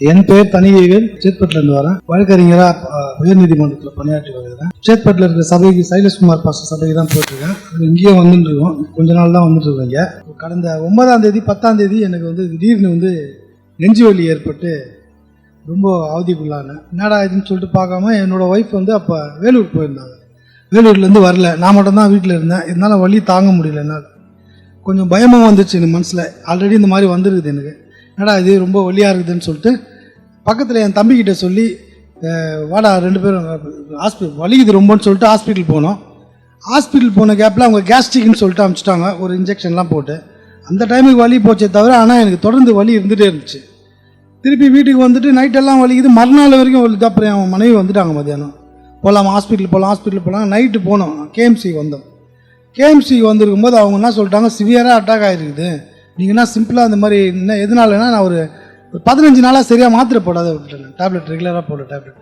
என் பெயர் தனியேகன், சேத்பட்டிலிருந்து வரேன். வழக்கறிஞராக உயர்நீதிமன்றத்தில் பணியாற்றி வருகிறேன். சேத்பட்டில் இருக்கிற சபைக்கு சைலஸ்குமார் பாஸ்டர் சபைக்கு தான் போயிட்டுருக்கேன். இங்கேயே வந்துட்டு இருக்கோம். கொஞ்ச நாள் தான் வந்துட்டு இருக்கீங்க. கடந்த 9ஆம் தேதி 10ஆம் தேதி எனக்கு திடீர்னு நெஞ்சு வலி ஏற்பட்டு ரொம்ப அவதிக்குள்ளானேன். என்னடா இதுன்னு சொல்லிட்டு பார்க்காம என்னோட ஒய்ஃப் அப்போ வேலூர் போயிருந்தாங்க. வேலூர்லேருந்து வரல, நான் மட்டும்தான் வீட்டில் இருந்தேன். இதனால் வலி தாங்க முடியல. என்னால் கொஞ்சம் பயமாக வந்துச்சு எனக்கு மனசில். ஆல்ரெடி இந்த மாதிரி வந்துருக்குது எனக்கு. என்னடா இது ரொம்ப வலியாக இருக்குதுன்னு சொல்லிட்டு பக்கத்தில் என் தம்பிக்கிட்ட சொல்லி வாடா 2 பேரும் ஹாஸ்பிட்டல் வலிக்குது ரொம்பன்னு சொல்லிட்டு ஹாஸ்பிட்டல் போனோம். ஹாஸ்பிட்டல் போன கேப்பில் அவங்க கேஸ்ட்ரிக்னு சொல்லிட்டு அனுப்பிச்சிட்டாங்க, ஒரு இன்ஜெக்ஷன்லாம் போட்டு. அந்த டைமுக்கு வலி போச்சே தவிர ஆனால் எனக்கு தொடர்ந்து வலி இருந்துகிட்டே இருந்துச்சு. திருப்பி வீட்டுக்கு வந்துட்டு நைட்டெல்லாம் வலிக்குது, மறுநாள் வரைக்கும் வலிக்குது. அப்புறம் என் மனைவி வந்துட்டாங்க, மத்தியானம் போகலாம் ஹாஸ்பிட்டல் போகலாம். நைட்டு போனோம், கேஎம்சி வந்தோம். கேஎம்சி வந்திருக்கும் போது அவங்க என்ன சொல்லிட்டாங்க, சிவியராக அட்டாக் ஆகிருக்குது, நீங்கள் என்ன சிம்பிளாக இந்த மாதிரி என்ன எதனாலனா நான் ஒரு 15 நாளாக சரியாக மாத்திரை போடாத விட்டுட்டேன். டேப்லெட் ரெகுலராக போட டேப்லெட்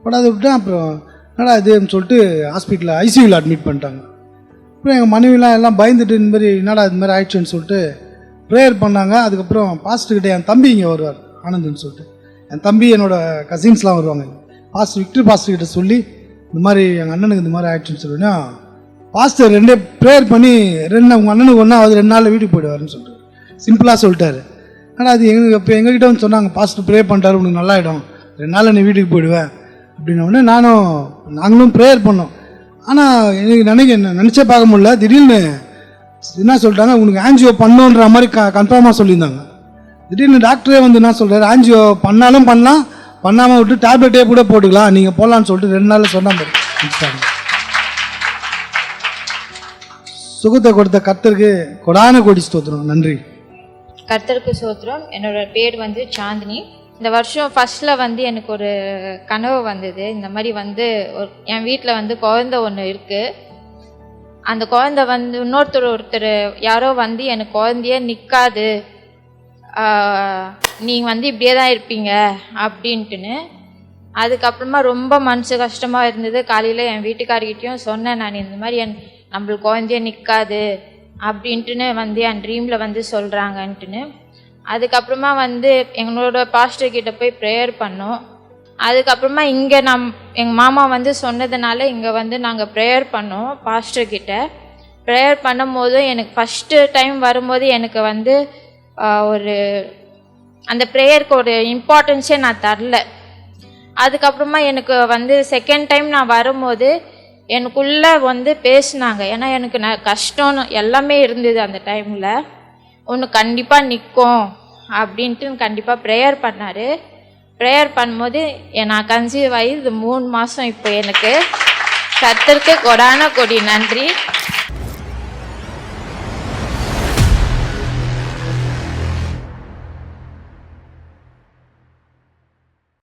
போடாத விட்டேன். அப்புறம் என்னடா இதுன்னு சொல்லிட்டு ஹாஸ்பிட்டலில் ஐசியூவில் அட்மிட் பண்ணிட்டாங்க. அப்புறம் எங்கள் மனைவிலாம் எல்லாம் பயந்துட்டு இந்த மாதிரி என்னடா இது மாதிரி ஆயிடுச்சுன்னு சொல்லிட்டு ப்ரேயர் பண்ணாங்க. அதுக்கப்புறம் பாஸ்டர்கிட்ட என் தம்பி இங்கே வருவார், ஆனந்துன்னு சொல்லிட்டு. என் தம்பி என்னோட கசின்ஸ்லாம் வருவாங்க. விக்டர் பாஸ்டர்கிட்ட சொல்லி இந்த மாதிரி எங்கள் அண்ணனுக்கு இந்த மாதிரி ஆயிடுச்சுன்னு சொல்லினா பாஸ்டர் 2 ப்ரேயர் பண்ணி உங்கள் அண்ணனுக்கு ஒன்றா அது 2 நாளில் வீட்டுக்கு போயிடுவாருன்னு சொல்லிட்டு சிம்பிளாக சொல்லிட்டாரு. ஆனால் அது இப்போ எங்ககிட்ட சொன்னாங்க, பாஸ்டர் ப்ரே பண்ணிட்டாரு, உனக்கு நல்லாயிடும், 2 நாளில் நீ வீட்டுக்கு போயிடுவேன் அப்படின்னோடனே நாங்களும் ப்ரேயர் பண்ணோம். ஆனால் எனக்கு நினச்சே பார்க்க முடியல. திடீர்னு என்ன சொல்லிட்டாங்க, உனக்கு ஆன்ஜியோ பண்ணோன்ற மாதிரி கன்ஃபார்மாக சொல்லியிருந்தாங்க. திடீர்னு டாக்டரே என்ன சொல்கிறார், ஆன்ஜியோ பண்ணாலும் பண்ணலாம், பண்ணாமல் விட்டு டேப்லெட்டே கூட போட்டுக்கலாம், நீங்கள் போகலான்னு சொல்லிட்டு 2 நாளில் சொன்னாங்க. சுகத்தை கொடுத்த கர்த்தருக்கு கொடான கோடி ஸ்தோத்திரம், நன்றி. கர்த்தருக்கு ஸ்தோத்திரம். என்னோட பேர் சாந்தினி. இந்த வருஷம் ஃபர்ஸ்டில் எனக்கு ஒரு கனவு வந்தது. இந்த மாதிரி என் வீட்டில் குழந்தை ஒன்று இருக்குது. அந்த குழந்தை ஒருத்தர் யாரோ எனக்கு குழந்தைய நிற்காது, நீங்கள் இப்படியே தான் இருப்பீங்க அப்படின்ட்டுன்னு. அதுக்கப்புறமா ரொம்ப மனசு கஷ்டமாக இருந்தது. காலையில் என் வீட்டுக்காரர்கிட்டையும் சொன்னேன், நான் இந்த மாதிரி நம்மளுக்கு குழந்தைய நிற்காது அப்படின்ட்டுன்னு என் ட்ரீமில் சொல்கிறாங்கன்ட்டுன்னு. அதுக்கப்புறமா எங்களோட பாஸ்டர்கிட்ட போய் ப்ரேயர் பண்ணோம். அதுக்கப்புறமா இங்கே எங்கள் மாமா சொன்னதுனால இங்கே நாங்கள் ப்ரேயர் பண்ணோம். பாஸ்டர்கிட்ட ப்ரேயர் பண்ணும்போது எனக்கு ஃபஸ்ட்டு டைம் வரும்போது எனக்கு ஒரு அந்த ப்ரேயருக்கு ஒரு இம்பார்ட்டன்ஸே நான் தரல. அதுக்கப்புறமா எனக்கு செகண்ட் டைம் நான் வரும்போது எனக்குள்ளே பேசினாங்க. ஏன்னா எனக்கு கஷ்டம்னு எல்லாமே இருந்தது அந்த டைமில். ஒன்று கண்டிப்பாக நிற்கும் அப்படின்ட்டு கண்டிப்பாக ப்ரேயர் பண்ணார். ப்ரேயர் பண்ணும்போது நான் கன்சீவ் ஆகி இது 3 மாதம். இப்போ எனக்கு கர்த்தருக்கு கொடான கொடி நன்றி.